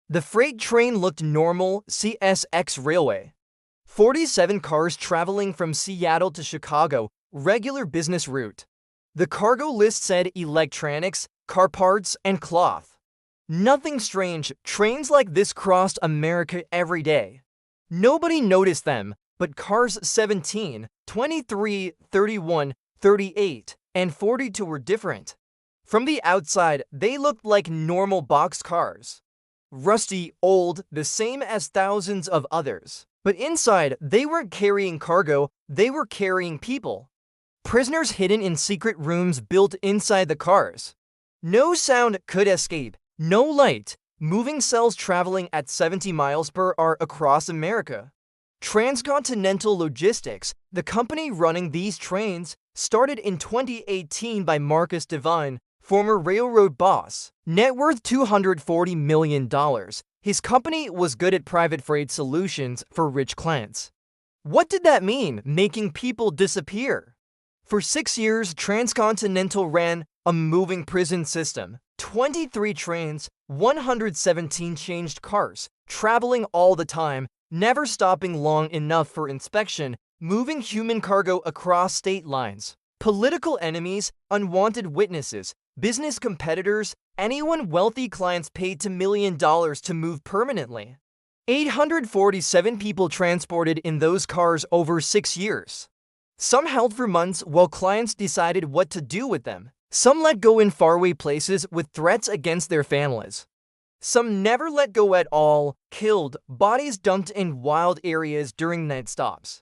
The freight train looked normal, CSX Railway. 47 cars traveling from Seattle to Chicago, regular business route. The cargo list said electronics, car parts, and cloth. Nothing strange, trains like this crossed America every day. Nobody noticed them, but cars 17, 23, 31, 38, and 42 were different. From the outside, they looked like normal boxcars. Rusty, old, the same as thousands of others. But inside, they weren't carrying cargo, they were carrying people. Prisoners hidden in secret rooms built inside the cars. No sound could escape, no light, moving cells traveling at 70 miles per hour across America. TransContinental Logistics, the company running these trains, started in 2018 by Marcus Devine, former railroad boss. Net worth $240 million. His company was good at private freight solutions for rich clients. What did that mean, making people disappear? For 6 years, TransContinental ran a moving prison system. 23 trains, 117 changed cars, traveling all the time, never stopping long enough for inspection, moving human cargo across state lines. Political enemies, unwanted witnesses, business competitors, anyone wealthy clients paid $2 million to move permanently. 847 people transported in those cars over 6 years. Some held for months while clients decided what to do with them. Some let go in faraway places with threats against their families. Some never let go at all, killed, bodies dumped in wild areas during night stops.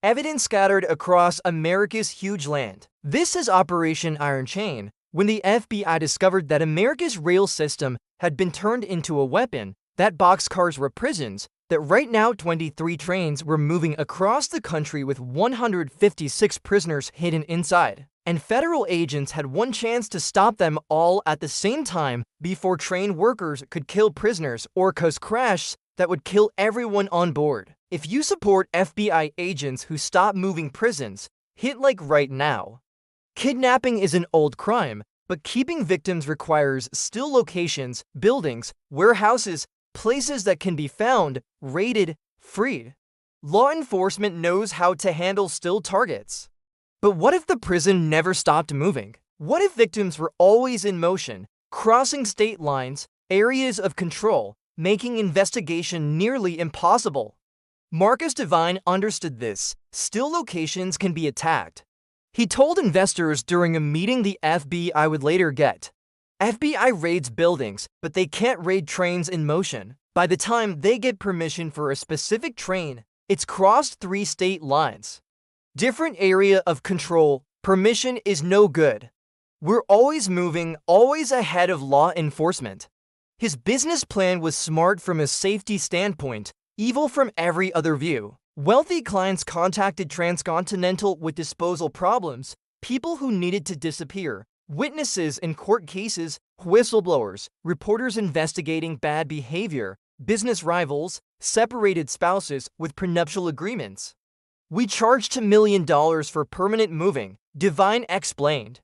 Evidence scattered across America's huge land. This is Operation Iron Chain, when the FBI discovered that America's rail system had been turned into a weapon, that boxcars were prisons, that right now 23 trains were moving across the country with 156 prisoners hidden inside. And federal agents had one chance to stop them all at the same time before train workers could kill prisoners or cause crashes that would kill everyone on board. If you support FBI agents who stop moving prisons, hit like right now. Kidnapping is an old crime, but keeping victims requires still locations, buildings, warehouses, places that can be found, raided, freed. Law enforcement knows how to handle still targets. But what if the prison never stopped moving? What if victims were always in motion, crossing state lines, areas of control, making investigation nearly impossible? Marcus Devine understood this. Still locations can be attacked. He told investors during a meeting the FBI would later get. FBI raids buildings, but they can't raid trains in motion. By the time they get permission for a specific train, it's crossed 3 state lines. Different area of control, permission is no good. We're always moving, always ahead of law enforcement. His business plan was smart from a safety standpoint, evil from every other view. Wealthy clients contacted TransContinental with disposal problems, people who needed to disappear, witnesses in court cases, whistleblowers, reporters investigating bad behavior, business rivals, separated spouses with prenuptial agreements. We charge $2 million for permanent moving, Devine explained.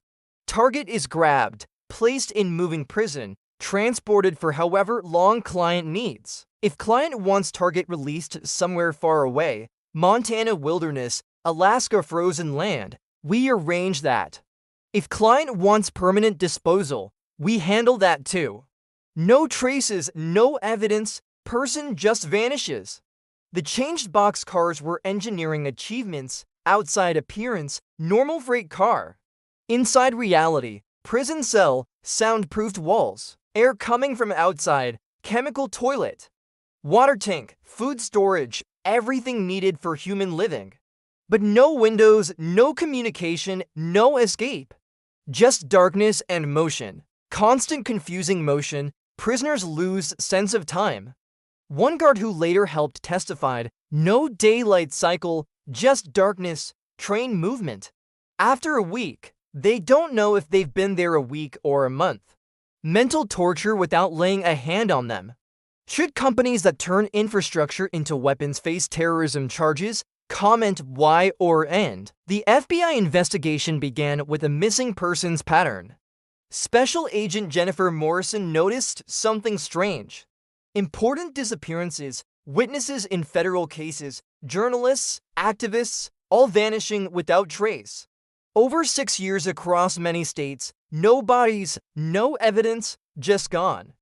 Target is grabbed, placed in moving prison, transported for however long client needs. If client wants target released somewhere far away, Montana wilderness, Alaska frozen land, we arrange that. If client wants permanent disposal, we handle that too. No traces, no evidence, person just vanishes. The changed boxcars were engineering achievements, outside appearance, normal freight car. Inside reality, prison cell, soundproofed walls, air coming from outside, chemical toilet, water tank, food storage, everything needed for human living. But no windows, no communication, no escape. Just darkness and motion. Constant confusing motion, prisoners lose sense of time. One guard who later helped testified, no daylight cycle, just darkness, train movement. After a week, they don't know if they've been there a week or a month. Mental torture without laying a hand on them. Should companies that turn infrastructure into weapons face terrorism charges? Comment why or end. The FBI investigation began with a missing persons pattern. Special Agent Jennifer Morrison noticed something strange. Important disappearances, witnesses in federal cases, journalists, activists, all vanishing without trace. Over 6 years across many states, no bodies, no evidence, just gone.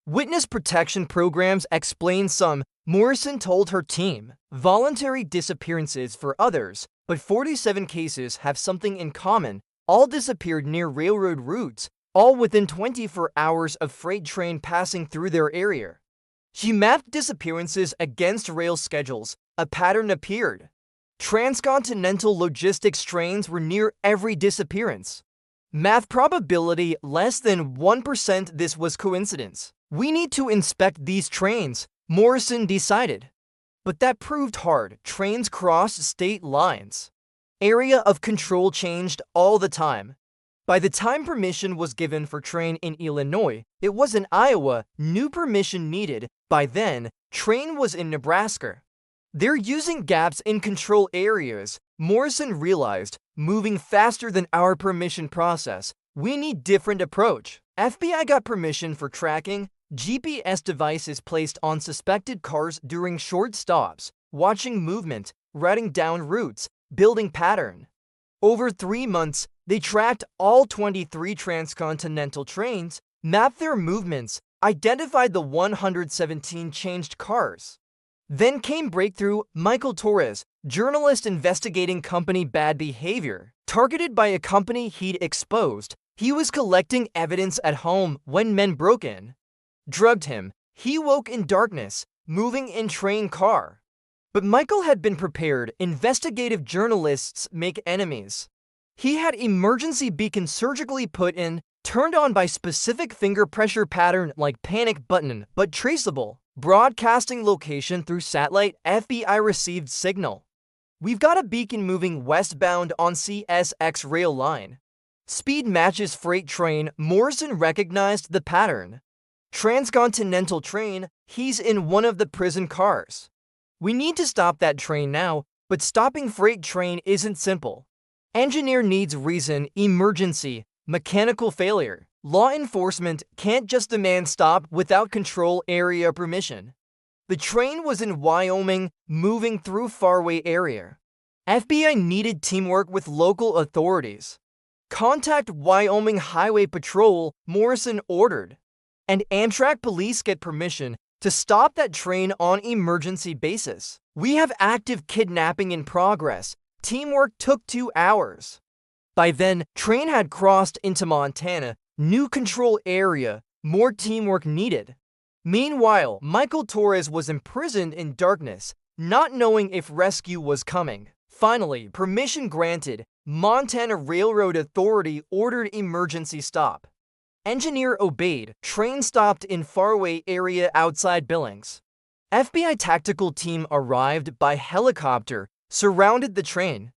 Witness protection programs explain some, Morrison told her team. Voluntary disappearances for others, but 47 cases have something in common. All disappeared near railroad routes, all within 24 hours of freight train passing through their area. She mapped disappearances against rail schedules. A pattern appeared. TransContinental Logistics trains were near every disappearance. Math probability less than 1% this was coincidence. We need to inspect these trains, Morrison decided. But that proved hard. Trains crossed state lines. Area of control changed all the time. By the time permission was given for train in Illinois, it was in Iowa. New permission needed. By then, train was in Nebraska. They're using gaps in control areas. Morrison realized, moving faster than our permission process. We need different approach. FBI got permission for tracking GPS devices placed on suspected cars during short stops, watching movement, writing down routes, building pattern. Over 3 months, they tracked all 23 transcontinental trains, mapped their movements, identified the 117 changed cars. Then came breakthrough. Michael Torres, journalist investigating company bad behavior, targeted by a company he'd exposed. He was collecting evidence at home when men broke in. Drugged him. He woke in darkness, moving in train car. But Michael had been prepared. Investigative journalists make enemies. He had emergency beacon surgically put in, turned on by specific finger pressure pattern like panic button, but traceable. Broadcasting location through satellite. FBI received signal. We've got a beacon moving westbound on CSX rail line. Speed matches freight train. Morrison recognized the pattern. Transcontinental train. He's in one of the prison cars. We need to stop that train now, but stopping freight train isn't simple. Engineer needs reason. Emergency. Mechanical failure. Law enforcement can't just demand stop without control area permission. The train was in Wyoming, moving through faraway area. FBI needed teamwork with local authorities. Contact Wyoming Highway Patrol, Morrison ordered. And Amtrak police get permission to stop that train on emergency basis. We have active kidnapping in progress. Teamwork took 2 hours. By then, train had crossed into Montana. New control area, more teamwork needed. Meanwhile, Michael Torres was imprisoned in darkness, not knowing if rescue was coming. Finally, permission granted. Montana Railroad Authority ordered emergency stop. Engineer obeyed. Train stopped in faraway area outside Billings. FBI tactical team arrived by helicopter, surrounded the train.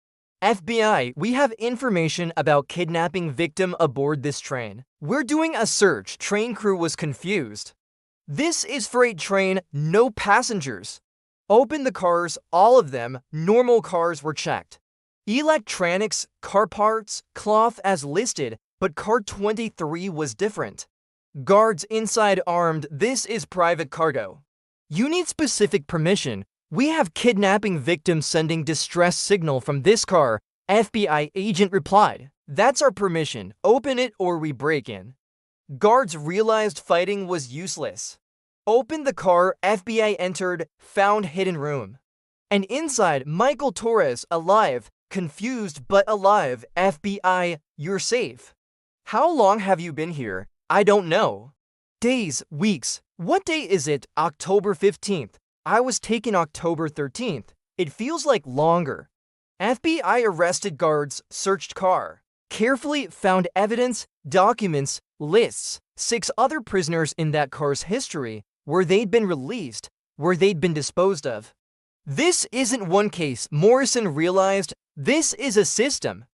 FBI, we have information about kidnapping victim aboard this train. We're doing a search. Train crew was confused. This is freight train, no passengers. Open the cars, all of them. Normal cars were checked. Electronics, car parts, cloth as listed, but car 23 was different. Guards inside armed. This is private cargo. You need specific permission. We have kidnapping victim sending distress signal from this car. FBI agent replied. That's our permission. Open it or we break in. Guards realized fighting was useless. Opened the car. FBI entered, found hidden room. And inside, Michael Torres, alive, confused but alive. FBI, you're safe. How long have you been here? I don't know. Days, weeks. What day is it? October 15th. I was taken October 13th. It feels like longer. FBI arrested guards, searched car. Carefully found evidence, documents, lists. 6 other prisoners in that car's history, where they'd been released, where they'd been disposed of. This isn't one case. Morrison realized this is a system.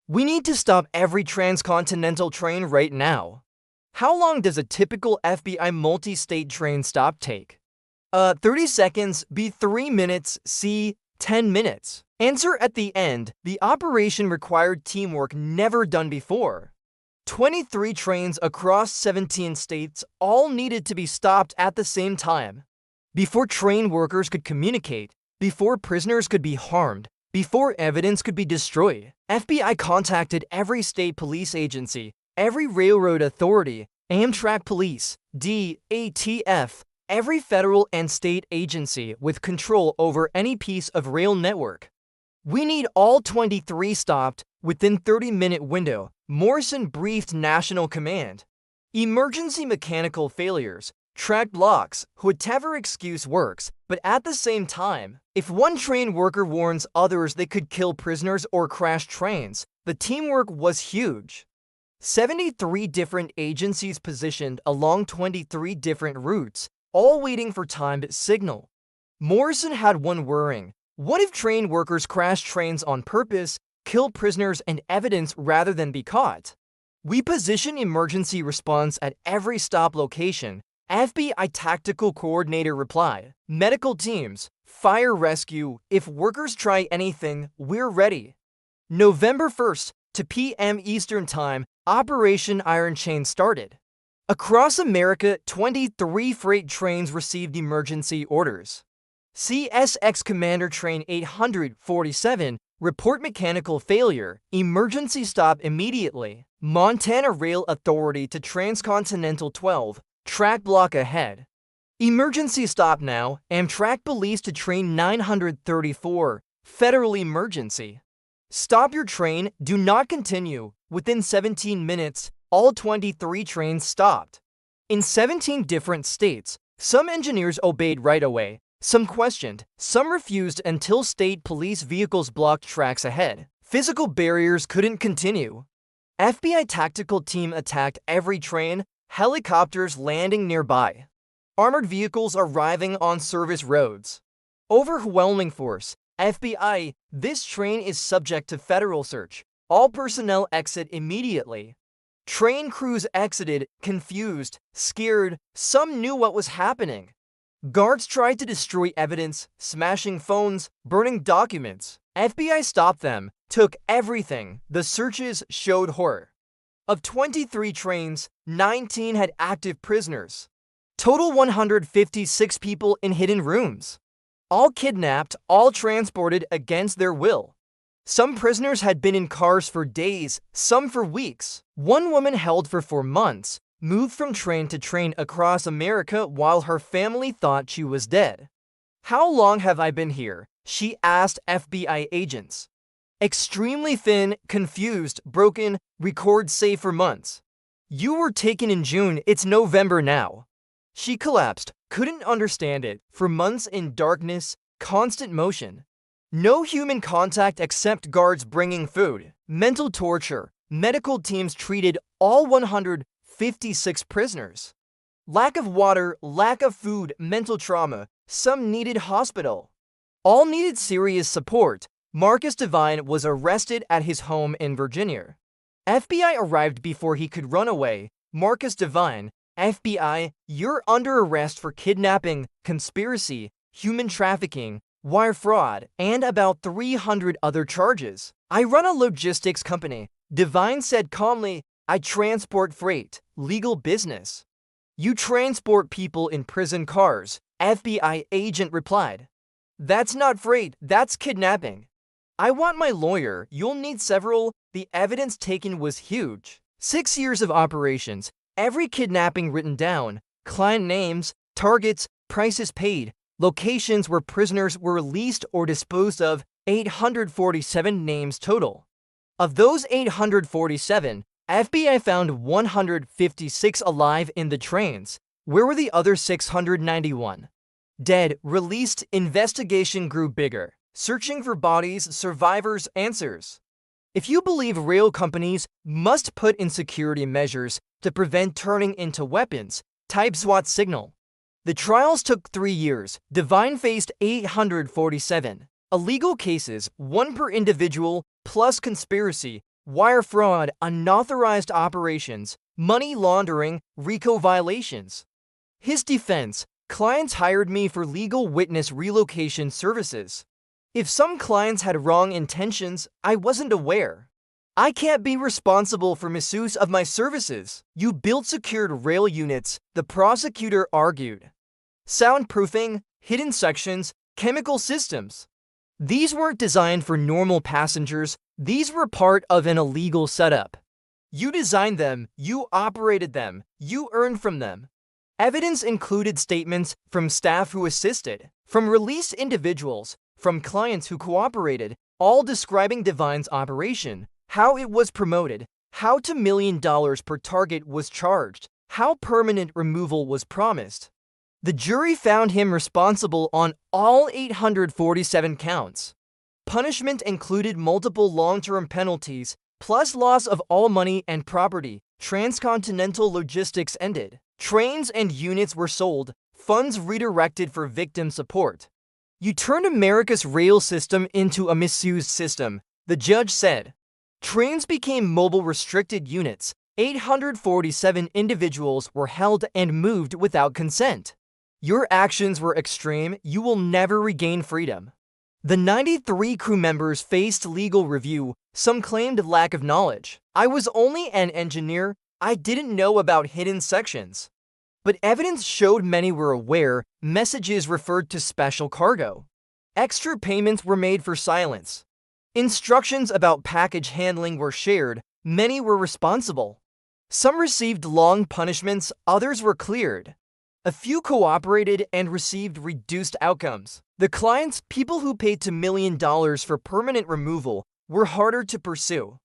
We need to stop every transcontinental train right now. How long does a typical FBI multi-state train stop take? 30 seconds, B 3 minutes, C 10 minutes. Answer at the end. The operation required teamwork never done before. 23 trains across 17 states all needed to be stopped at the same time. Before train workers could communicate, before prisoners could be harmed, before evidence could be destroyed, FBI contacted every state police agency, every railroad authority, Amtrak Police, DATF, every federal and state agency with control over any piece of rail network. We need all 23 stopped within 30-minute window, Morrison briefed National Command. Emergency mechanical failures, track blocks, whatever excuse works, but at the same time, if one train worker warns others they could kill prisoners or crash trains, the teamwork was huge. 73 different agencies positioned along 23 different routes, all waiting for timed signal. Morrison had one worrying. What if train workers crash trains on purpose, kill prisoners and evidence rather than be caught? We position emergency response at every stop location, FBI Tactical Coordinator replied. Medical teams, fire rescue, if workers try anything, we're ready. November 1st, to p.m. Eastern Time, Operation Iron Chain started. Across America, 23 freight trains received emergency orders. CSX Commander Train 847, report mechanical failure, emergency stop immediately. Montana Rail Authority to TransContinental 12, track block ahead. Emergency stop now, Amtrak Police to Train 934, federal emergency. Stop your train, do not continue. Within 17 minutes, all 23 trains stopped. In 17 different states, some engineers obeyed right away, some questioned, some refused until state police vehicles blocked tracks ahead. Physical barriers couldn't continue. FBI tactical team attacked every train, helicopters landing nearby. Armored vehicles arriving on service roads. Overwhelming force. FBI, this train is subject to federal search. All personnel exit immediately. Train crews exited, confused, scared. Some knew what was happening. Guards tried to destroy evidence, smashing phones, burning documents. FBI stopped them, took everything. The searches showed horror. Of 23 trains, 19 had active prisoners. Total 156 people in hidden rooms. All kidnapped, all transported against their will. Some prisoners had been in cars for days, some for weeks. One woman held for 4 months, moved from train to train across America while her family thought she was dead. How long have I been here? She asked FBI agents. Extremely thin, confused, broken, records say for months. You were taken in June, it's November now. She collapsed, couldn't understand it, for months in darkness, constant motion. No human contact except guards bringing food. Mental torture. Medical teams treated all 156 prisoners. Lack of water, lack of food, mental trauma. Some needed hospital. All needed serious support. Marcus Devine was arrested at his home in Virginia. FBI arrived before he could run away. Marcus Devine, FBI, you're under arrest for kidnapping, conspiracy, human trafficking, wire fraud, and about 300 other charges. I run a logistics company. Devine said calmly, I transport freight, legal business. You transport people in prison cars, FBI agent replied. That's not freight, that's kidnapping. I want my lawyer, you'll need several. The evidence taken was huge. 6 years of operations, every kidnapping written down, client names, targets, prices paid, locations where prisoners were released or disposed of, 847 names total. Of those 847, FBI found 156 alive in the trains. Where were the other 691? Dead, released, investigation grew bigger. Searching for bodies, survivors, answers. If you believe rail companies must put in security measures to prevent turning into weapons, type SWAT signal. The trials took 3 years. Devine faced 847. Illegal cases, 1 per individual, plus conspiracy, wire fraud, unauthorized operations, money laundering, RICO violations. His defense, clients hired me for legal witness relocation services. If some clients had wrong intentions, I wasn't aware. I can't be responsible for misuse of my services. You built secured rail units, the prosecutor argued. Soundproofing, hidden sections, chemical systems. These weren't designed for normal passengers, these were part of an illegal setup. You designed them, you operated them, you earned from them. Evidence included statements from staff who assisted, from released individuals, from clients who cooperated, all describing Devine's operation, how it was promoted, how $2 million per target was charged, how permanent removal was promised. The jury found him responsible on all 847 counts. Punishment included multiple long-term penalties, plus loss of all money and property. TransContinental Logistics ended. Trains and units were sold, funds redirected for victim support. You turned America's rail system into a misused system, the judge said. Trains became mobile restricted units. 847 individuals were held and moved without consent. Your actions were extreme, you will never regain freedom. The 93 crew members faced legal review, some claimed lack of knowledge. I was only an engineer, I didn't know about hidden sections. But evidence showed many were aware, messages referred to special cargo. Extra payments were made for silence. Instructions about package handling were shared, many were responsible. Some received long punishments, others were cleared. A few cooperated and received reduced outcomes. The clients, people who paid $2 million for permanent removal, were harder to pursue.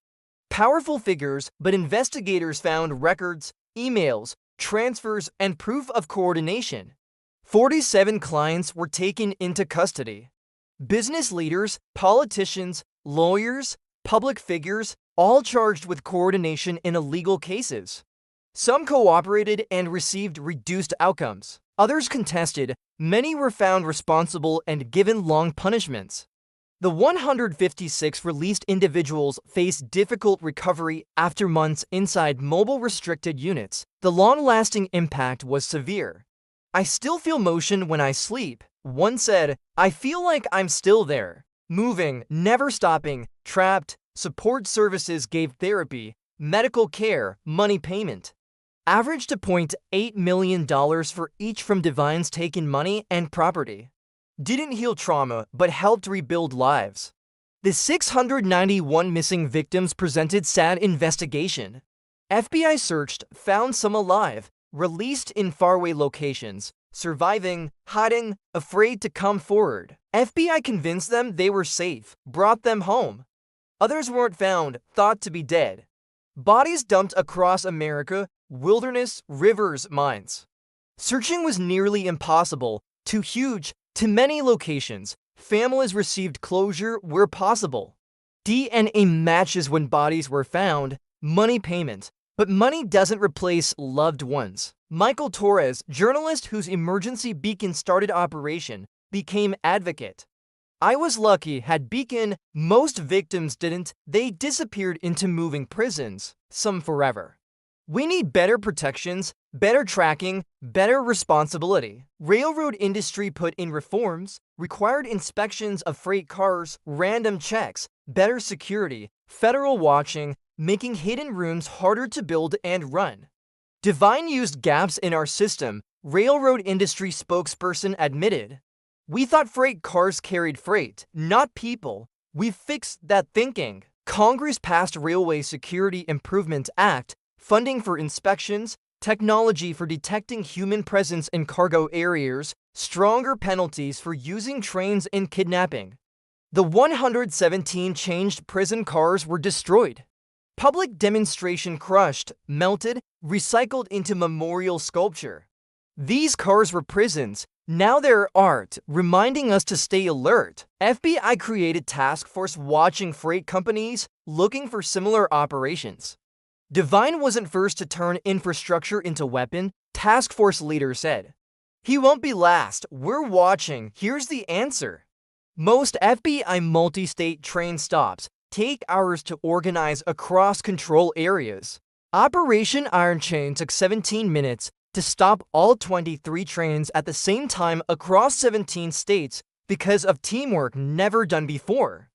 Powerful figures, but investigators found records, emails, transfers, and proof of coordination. 47 clients were taken into custody. Business leaders, politicians, lawyers, public figures, all charged with coordination in illegal cases. Some cooperated and received reduced outcomes. Others contested. Many were found responsible and given long punishments. The 156 released individuals faced difficult recovery after months inside mobile restricted units. The long-lasting impact was severe. I still feel motion when I sleep. One said, I feel like I'm still there. Moving, never stopping, trapped. Support services gave therapy, medical care, money payment. Averaged $0.8 million for each from Devine's taken money and property. Didn't heal trauma, but helped rebuild lives. The 691 missing victims presented sad investigation. FBI searched, found some alive, released in faraway locations, surviving, hiding, afraid to come forward. FBI convinced them they were safe, brought them home. Others weren't found, thought to be dead. Bodies dumped across America, wilderness, rivers, mines. Searching was nearly impossible, too huge, to many locations. Families received closure where possible. DNA matches when bodies were found, money payment. But money doesn't replace loved ones. Michael Torres, journalist whose emergency beacon started operation, became advocate. I was lucky, had beacon, most victims didn't, they disappeared into moving prisons, some forever. We need better protections, better tracking, better responsibility. Railroad industry put in reforms, required inspections of freight cars, random checks, better security, federal watching, making hidden rooms harder to build and run. Devine used gaps in our system, railroad industry spokesperson admitted. We thought freight cars carried freight, not people. We fixed that thinking. Congress passed Railway Security Improvement Act, funding for inspections, technology for detecting human presence in cargo areas, stronger penalties for using trains in kidnapping. The 117 changed prison cars were destroyed. Public demonstration crushed, melted, recycled into memorial sculpture. These cars were prisons. Now they're art, reminding us to stay alert. FBI created task force watching freight companies, looking for similar operations. Devine wasn't first to turn infrastructure into weapon, task force leader said. He won't be last, we're watching, here's the answer. Most FBI multi-state train stops take hours to organize across control areas. Operation Iron Chain took 17 minutes to stop all 23 trains at the same time across 17 states because of teamwork never done before.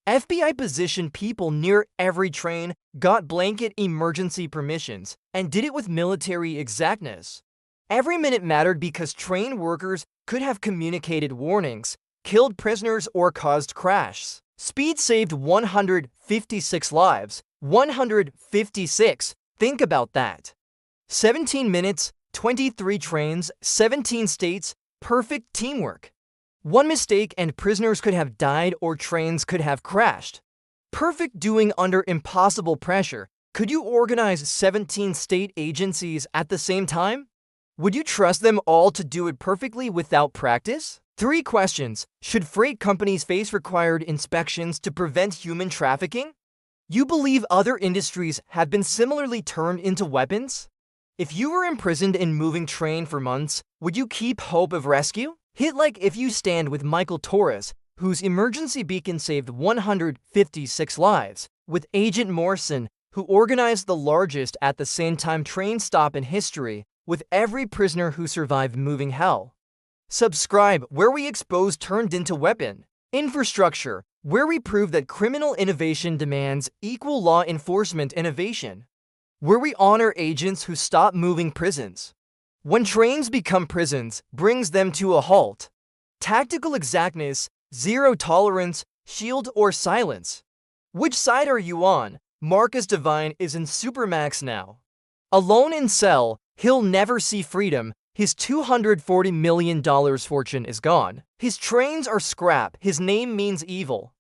FBI positioned people near every train, got blanket emergency permissions, and did it with military exactness. Every minute mattered because train workers could have communicated warnings, killed prisoners, or caused crashes. Speed saved 156 lives. 156. Think about that. 17 minutes, 23 trains, 17 states, perfect teamwork. One mistake and prisoners could have died or trains could have crashed. Perfect doing under impossible pressure. Could you organize 17 state agencies at the same time? Would you trust them all to do it perfectly without practice? 3 questions. Should freight companies face required inspections to prevent human trafficking? You believe other industries have been similarly turned into weapons? If you were imprisoned in moving train for months, would you keep hope of rescue? Hit like if you stand with Michael Torres, whose emergency beacon saved 156 lives, with Agent Morrison, who organized the largest at the same time train stop in history, with every prisoner who survived moving hell. Subscribe, where we expose turned into weapon. Infrastructure, where we prove that criminal innovation demands equal law enforcement innovation. Where we honor agents who stop moving prisons. When trains become prisons, brings them to a halt. Tactical exactness, zero tolerance, shield or silence. Which side are you on? Marcus Devine is in Supermax now. Alone in cell, he'll never see freedom. His $240 million fortune is gone. His trains are scrap. His name means evil.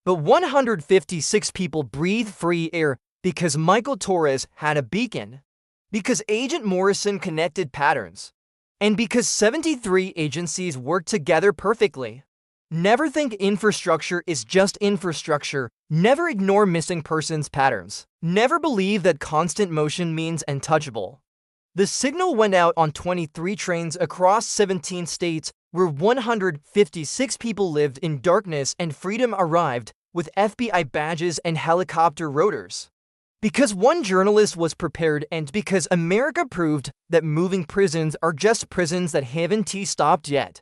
But 156 people breathe free air because Michael Torres had a beacon. Because Agent Morrison connected patterns. And because 73 agencies work together perfectly. Never think infrastructure is just infrastructure. Never ignore missing persons patterns. Never believe that constant motion means untouchable. The signal went out on 23 trains across 17 states where 156 people lived in darkness, and freedom arrived with FBI badges and helicopter rotors. Because one journalist was prepared, and because America proved that moving prisons are just prisons that haven't stopped yet.